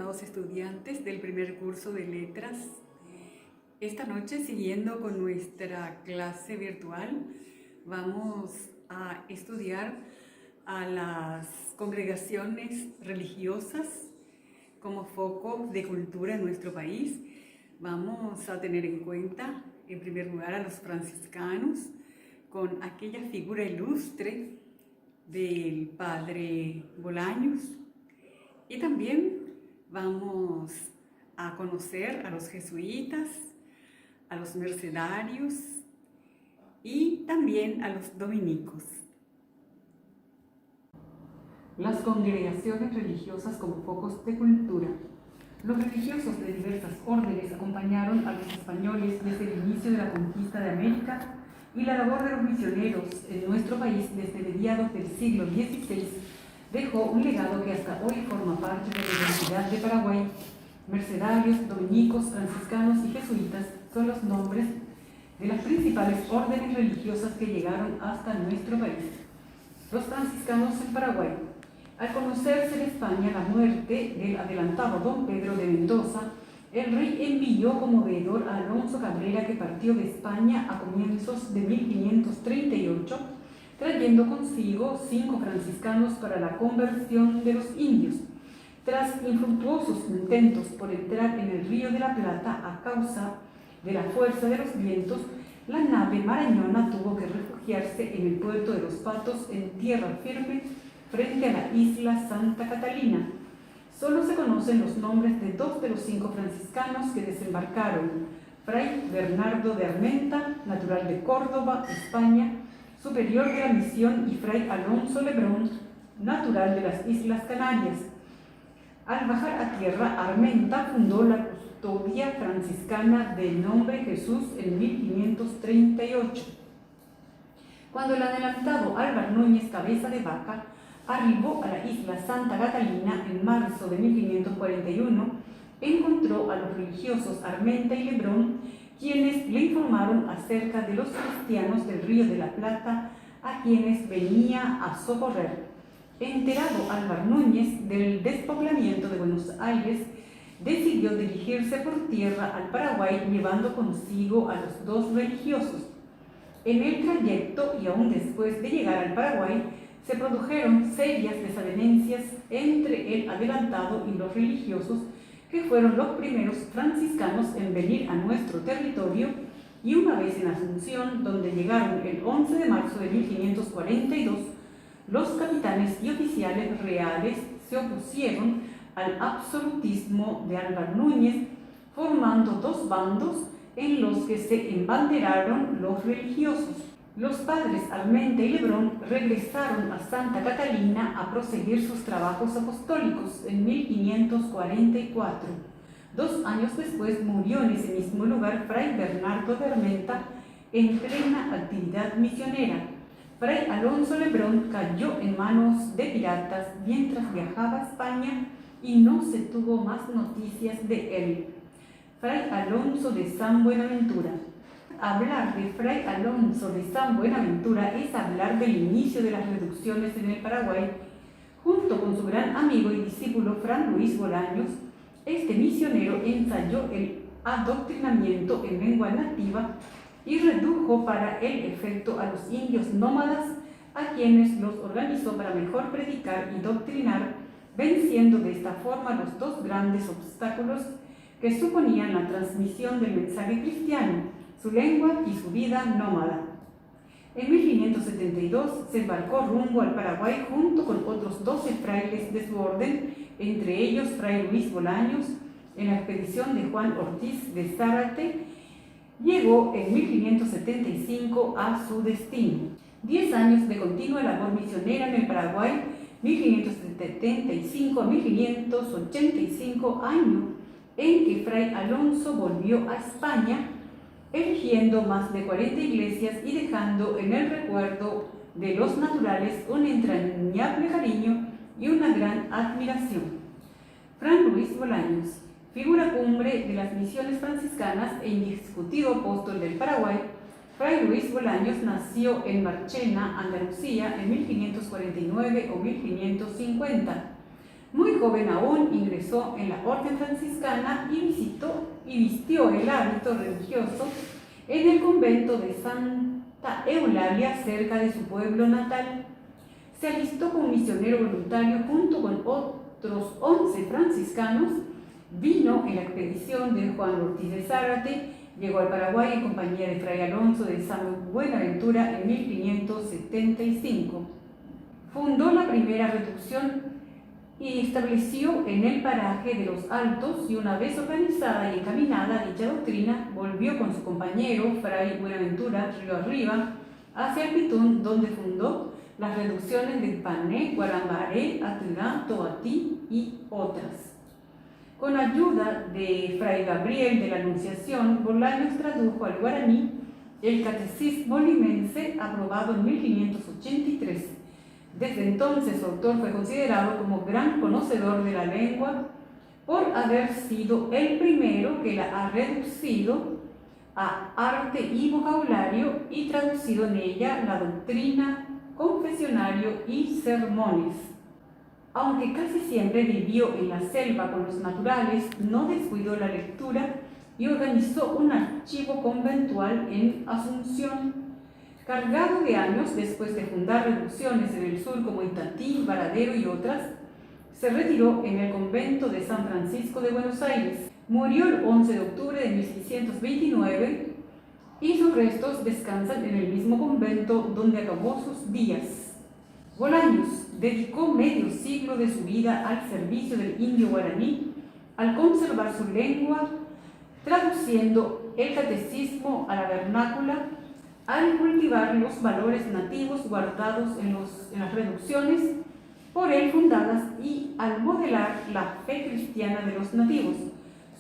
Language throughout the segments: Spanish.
estimados estudiantes del primer curso de letras. Esta noche, siguiendo con nuestra clase virtual, vamos a estudiar a las congregaciones religiosas como foco de cultura en nuestro país. Vamos a tener en cuenta, en primer lugar, a los franciscanos, con aquella figura ilustre del padre Bolaños, y también vamos a conocer a los jesuitas, a los mercedarios y también a los dominicos. Las congregaciones religiosas como focos de cultura. Los religiosos de diversas órdenes acompañaron a los españoles desde el inicio de la conquista de América, y la labor de los misioneros en nuestro país desde mediados del siglo XVI dejó un legado que hasta hoy forma parte de la identidad de Paraguay. Mercedarios, dominicos, franciscanos y jesuitas son los nombres de las principales órdenes religiosas que llegaron hasta nuestro país. Los franciscanos en Paraguay. Al conocerse en España la muerte del adelantado don Pedro de Mendoza, el rey envió como veedor a Alonso Cabrera, que partió de España a comienzos de 1538, trayendo consigo 5 franciscanos para la conversión de los indios. Tras infructuosos intentos por entrar en el Río de la Plata a causa de la fuerza de los vientos, la nave marañona tuvo que refugiarse en el puerto de Los Patos, en tierra firme, frente a la isla Santa Catalina. Solo se conocen los nombres de 2 de los 5 franciscanos que desembarcaron: Fray Bernardo de Armenta, natural de Córdoba, España, superior de la misión, y Fray Alonso Lebrón, natural de las Islas Canarias. Al bajar a tierra, Armenta fundó la custodia franciscana de nombre Jesús en 1538. Cuando el adelantado Álvar Núñez Cabeza de Vaca arribó a la isla Santa Catalina en marzo de 1541, encontró a los religiosos Armenta y Lebrón, quienes le informaron acerca de los cristianos del Río de la Plata, a quienes venía a socorrer. Enterado Álvar Núñez del despoblamiento de Buenos Aires, decidió dirigirse por tierra al Paraguay, llevando consigo a los 2 religiosos. En el trayecto, y aún después de llegar al Paraguay, se produjeron serias desavenencias entre el adelantado y los religiosos, que fueron los primeros franciscanos en venir a nuestro territorio, y una vez en Asunción, donde llegaron el 11 de marzo de 1542, los capitanes y oficiales reales se opusieron al absolutismo de Álvar Núñez, formando 2 bandos en los que se embanderaron los religiosos. Los padres Armenta y Lebrón regresaron a Santa Catalina a proseguir sus trabajos apostólicos en 1544. 2 años después murió en ese mismo lugar Fray Bernardo de Armenta, en plena actividad misionera. Fray Alonso Lebrón cayó en manos de piratas mientras viajaba a España y no se tuvo más noticias de él. Fray Alonso de San Buenaventura. Hablar de Fray Alonso de San Buenaventura es hablar del inicio de las reducciones en el Paraguay. Junto con su gran amigo y discípulo Fray Luis Bolaños, este misionero ensayó el adoctrinamiento en lengua nativa y redujo para el efecto a los indios nómadas, a quienes los organizó para mejor predicar y doctrinar, venciendo de esta forma los 2 grandes obstáculos que suponían la transmisión del mensaje cristiano: su lengua y su vida nómada. En 1572 se embarcó rumbo al Paraguay junto con otros 12 frailes de su orden, entre ellos Fray Luis Bolaños, en la expedición de Juan Ortiz de Zárate. Llegó en 1575 a su destino. 10 años de continua labor misionera en el Paraguay, 1575 a 1585, año en que Fray Alonso volvió a España, erigiendo más de 40 iglesias y dejando en el recuerdo de los naturales un entrañable cariño y una gran admiración. Fray Luis Bolaños, figura cumbre de las misiones franciscanas e indiscutido apóstol del Paraguay. Fray Luis Bolaños nació en Marchena, Andalucía, en 1549 o 1550. Muy joven aún ingresó en la orden franciscana y vistió el hábito religioso en el convento de Santa Eulalia, cerca de su pueblo natal. Se alistó como misionero voluntario junto con otros 11 franciscanos, vino en la expedición de Juan Ortiz de Zárate, llegó al Paraguay en compañía de Fray Alonso de San Buenaventura en 1575. Fundó la primera reducción y estableció en el paraje de los Altos, y una vez organizada y encaminada dicha doctrina, volvió con su compañero Fray Buenaventura río arriba hacia el Pitún, donde fundó las reducciones de Pané, Guarambaré, Aturá, Toatí y otras. Con ayuda de Fray Gabriel de la Anunciación, Bolaños tradujo al guaraní el Catecismo limense, aprobado en 1583. Desde entonces su autor fue considerado como gran conocedor de la lengua por haber sido el primero que la ha reducido a arte y vocabulario y traducido en ella la doctrina, confesionario y sermones. Aunque casi siempre vivió en la selva con los naturales, no descuidó la lectura y organizó un archivo conventual en Asunción. Cargado de años, después de fundar reducciones en el sur como Itatí, Varadero y otras, se retiró en el convento de San Francisco de Buenos Aires. Murió el 11 de octubre de 1629 y sus restos descansan en el mismo convento donde acabó sus días. Bolaños dedicó medio siglo de su vida al servicio del indio guaraní, al conservar su lengua, traduciendo el catecismo a la vernácula, al cultivar los valores nativos guardados en las reducciones por él fundadas y al modelar la fe cristiana de los nativos.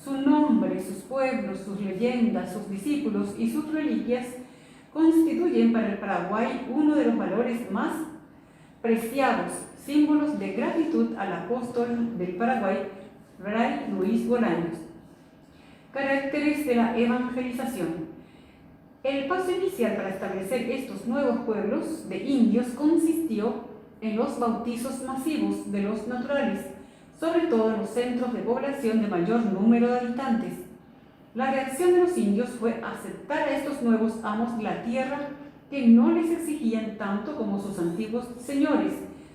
Su nombre, sus pueblos, sus leyendas, sus discípulos y sus reliquias constituyen para el Paraguay uno de los valores más preciados, símbolos de gratitud al apóstol del Paraguay, Fray Luis Bolaños. Caracteres de la evangelización. El paso inicial para establecer estos nuevos pueblos de indios consistió en los bautizos masivos de los naturales, sobre todo en los centros de población de mayor número de habitantes. La reacción de los indios fue aceptar a estos nuevos amos de la tierra, que no les exigían tanto como sus antiguos señores.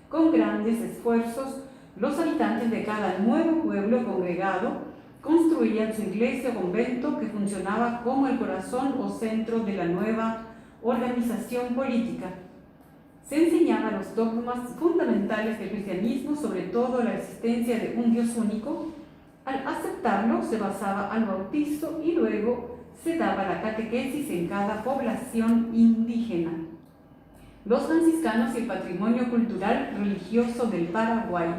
Con grandes esfuerzos, los habitantes de cada nuevo pueblo congregado construían su iglesia o convento, que funcionaba como el corazón o centro de la nueva organización política. Se enseñaban los dogmas fundamentales del cristianismo, sobre todo la existencia de un Dios único. Al aceptarlo, se basaba al bautizo y luego se daba la catequesis en cada población indígena. Los franciscanos y el patrimonio cultural religioso del Paraguay.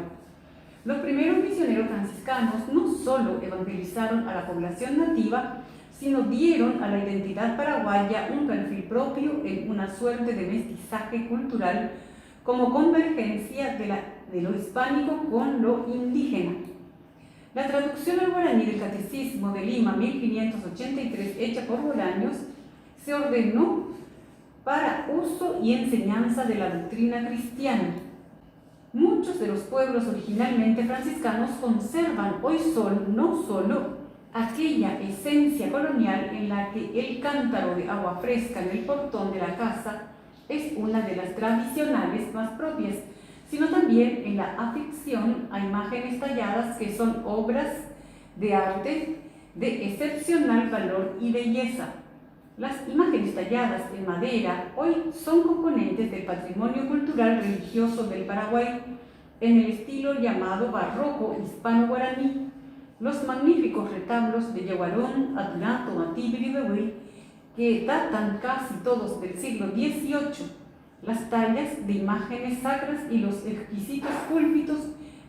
Los primeros misioneros franciscanos no solo evangelizaron a la población nativa, sino dieron a la identidad paraguaya un perfil propio en una suerte de mestizaje cultural, como convergencia de lo hispánico con lo indígena. La traducción al guaraní del Catecismo de Lima 1583, hecha por Bolaños, se ordenó para uso y enseñanza de la doctrina cristiana. Muchos de los pueblos originalmente franciscanos conservan hoy no solo aquella esencia colonial en la que el cántaro de agua fresca en el portón de la casa es una de las tradicionales más propias, sino también en la afición a imágenes talladas, que son obras de arte de excepcional valor y belleza. Las imágenes talladas en madera hoy son componentes del patrimonio cultural religioso del Paraguay, en el estilo llamado barroco hispano-guaraní. Los magníficos retablos de Yaguarón, Atlán, Tomatí y Biribehuy, que datan casi todos del siglo XVIII, las tallas de imágenes sacras y los exquisitos púlpitos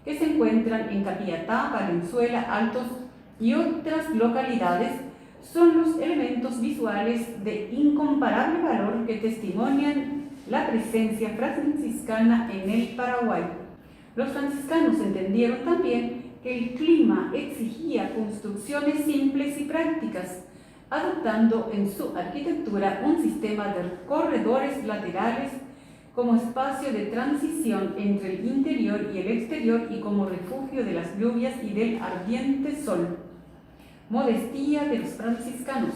que se encuentran en Capiatá, Valenzuela, Altos y otras localidades, son los elementos visuales de incomparable valor que testimonian la presencia franciscana en el Paraguay. Los franciscanos entendieron también que el clima exigía construcciones simples y prácticas, adoptando en su arquitectura un sistema de corredores laterales como espacio de transición entre el interior y el exterior y como refugio de las lluvias y del ardiente sol. Modestía de los franciscanos.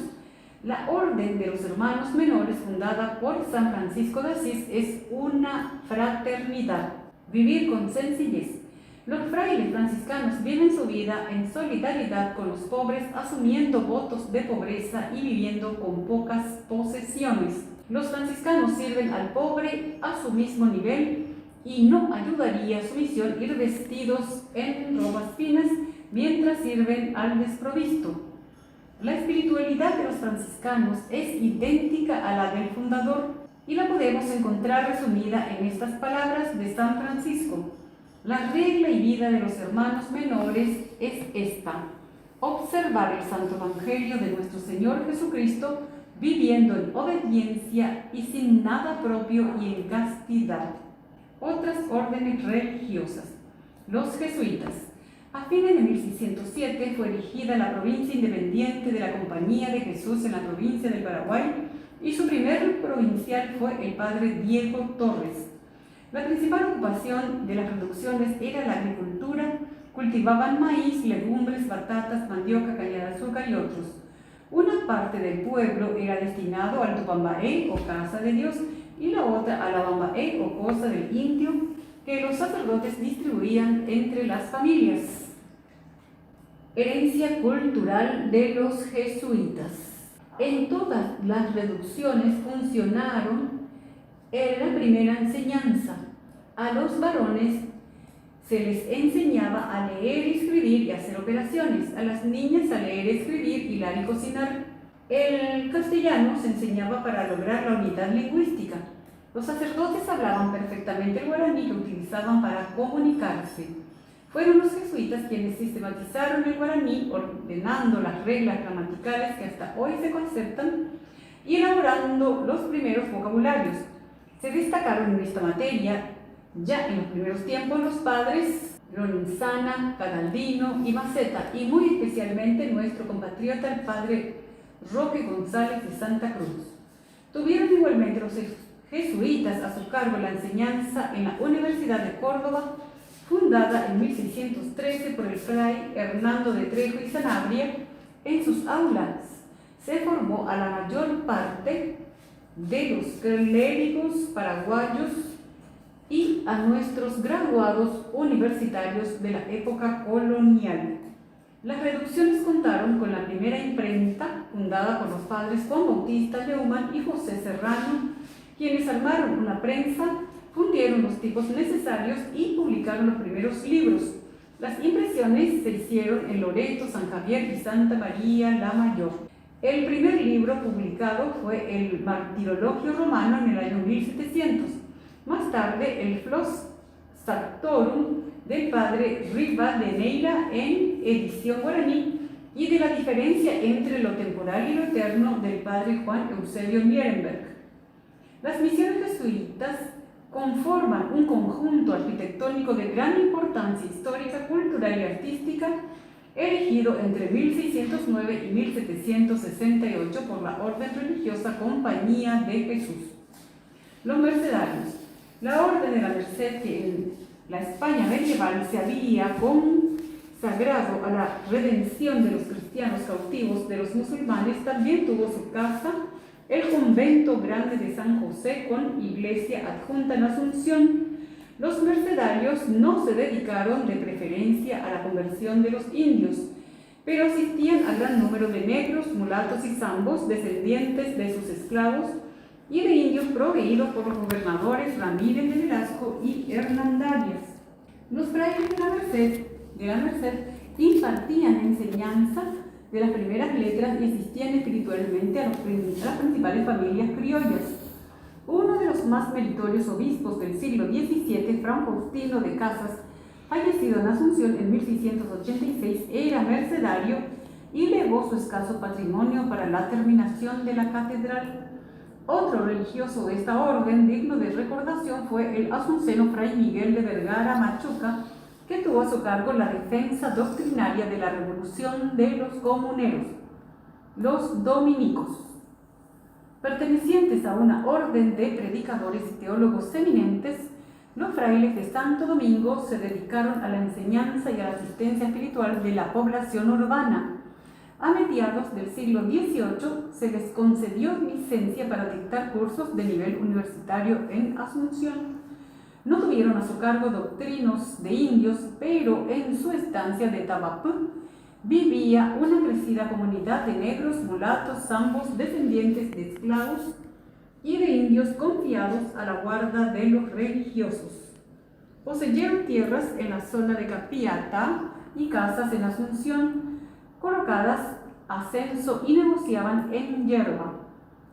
La Orden de los Hermanos Menores, fundada por San Francisco de Asís, es una fraternidad. Vivir con sencillez. Los frailes franciscanos viven su vida en solidaridad con los pobres, asumiendo votos de pobreza y viviendo con pocas posesiones. Los franciscanos sirven al pobre a su mismo nivel y no ayudaría a su misión ir vestidos en robas finas mientras sirven al desprovisto. La espiritualidad de los franciscanos es idéntica a la del fundador y la podemos encontrar resumida en estas palabras de San Francisco. La regla y vida de los hermanos menores es esta: observar el Santo Evangelio de nuestro Señor Jesucristo, viviendo en obediencia y sin nada propio y en castidad. Otras órdenes religiosas. Los jesuitas. A fines de 1607 fue erigida la provincia independiente de la Compañía de Jesús en la provincia del Paraguay y su primer provincial fue el padre Diego Torres. La principal ocupación de las producciones era la agricultura. Cultivaban maíz, legumbres, batatas, mandioca, caña de azúcar y otros. Una parte del pueblo era destinado al tupambaé o casa de Dios y la otra a la bambaé o cosa del indio que los sacerdotes distribuían entre las familias. Herencia cultural de los jesuitas. En todas las reducciones funcionaron en la primera enseñanza. A los varones se les enseñaba a leer y escribir y hacer operaciones, a las niñas a leer, escribir, hilar y cocinar. El castellano se enseñaba para lograr la unidad lingüística. Los sacerdotes hablaban perfectamente el guaraní que utilizaban para comunicarse. Fueron los jesuitas quienes sistematizaron el guaraní, ordenando las reglas gramaticales que hasta hoy se conservan y elaborando los primeros vocabularios. Se destacaron en esta materia ya en los primeros tiempos los padres Lorenzana, Cadaldino y Maceta, y muy especialmente nuestro compatriota el padre Roque González de Santa Cruz. Tuvieron igualmente los jesuitas a su cargo la enseñanza en la Universidad de Córdoba, fundada en 1613 por el fray Hernando de Trejo y Sanabria. En sus aulas se formó a la mayor parte de los clérigos paraguayos y a nuestros graduados universitarios de la época colonial. Las reducciones contaron con la primera imprenta, fundada por los padres Juan Bautista Leumann y José Serrano, quienes armaron una prensa, fundieron los tipos necesarios y publicaron los primeros libros. Las impresiones se hicieron en Loreto, San Javier y Santa María la Mayor. El primer libro publicado fue el Martirologio Romano en el año 1700. Más tarde, el Flos Sactorum del padre Rivadeneira en edición guaraní y de la diferencia entre lo temporal y lo eterno del padre Juan Eusebio Nierenberg. Las misiones jesuitas conforman un conjunto arquitectónico de gran importancia histórica, cultural y artística, erigido entre 1609 y 1768 por la orden religiosa Compañía de Jesús. Los mercedarios. La Orden de la Merced, que en la España medieval se había consagrado a la redención de los cristianos cautivos de los musulmanes, también tuvo su casa, el convento grande de San José, con iglesia adjunta en Asunción. Los mercedarios no se dedicaron de preferencia a la conversión de los indios, pero asistían a gran número de negros, mulatos y zambos, descendientes de sus esclavos, y de indios proveídos por los gobernadores Ramírez de Velasco y Hernandarias. Los frailes de la Merced impartían enseñanza de las primeras letras y asistían espiritualmente a las principales familias criollas. Uno de los más meritorios obispos del siglo XVII, Fran Faustino de Casas, fallecido en Asunción en 1686, era mercedario y legó su escaso patrimonio para la terminación de la catedral. Otro religioso de esta orden, digno de recordación, fue el asunceno fray Miguel de Vergara Machuca, que tuvo a su cargo la defensa doctrinaria de la revolución de los comuneros. Los dominicos. Pertenecientes a una orden de predicadores y teólogos eminentes, los frailes de Santo Domingo se dedicaron a la enseñanza y a la asistencia espiritual de la población urbana. A mediados del siglo XVIII se les concedió licencia para dictar cursos de nivel universitario en Asunción. No tuvieron a su cargo doctrinos de indios, pero en su estancia de Tabapú vivía una crecida comunidad de negros, mulatos, zambos, descendientes de esclavos y de indios confiados a la guarda de los religiosos. Poseyeron tierras en la zona de Capiatá y casas en Asunción, colocadas a censo y negociaban en yerba.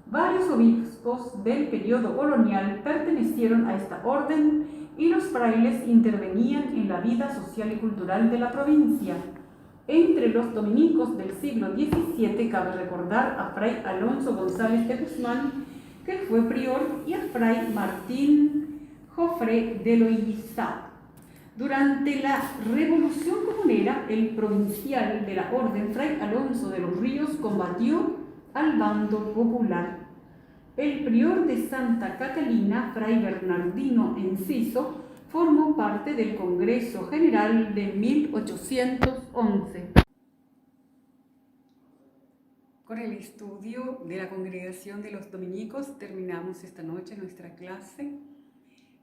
Varios obispos del periodo colonial pertenecieron a esta orden y los frailes intervenían en la vida social y cultural de la provincia. Entre los dominicos del siglo XVII cabe recordar a fray Alonso González de Guzmán, que fue prior, y a fray Martín Jofre de Loiza. Durante la Revolución Comunera, el provincial de la orden, fray Alonso de los Ríos, combatió al bando popular. El prior de Santa Catalina, fray Bernardino Enciso, formó parte del Congreso General de 1811. Con el estudio de la Congregación de los Dominicos terminamos esta noche nuestra clase.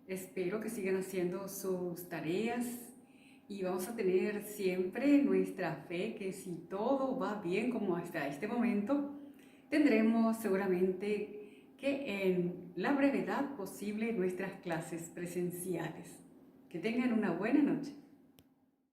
Espero que sigan haciendo sus tareas y vamos a tener siempre nuestra fe que si todo va bien como hasta este momento, tendremos seguramente que en la brevedad posible nuestras clases presenciales. Que tengan una buena noche.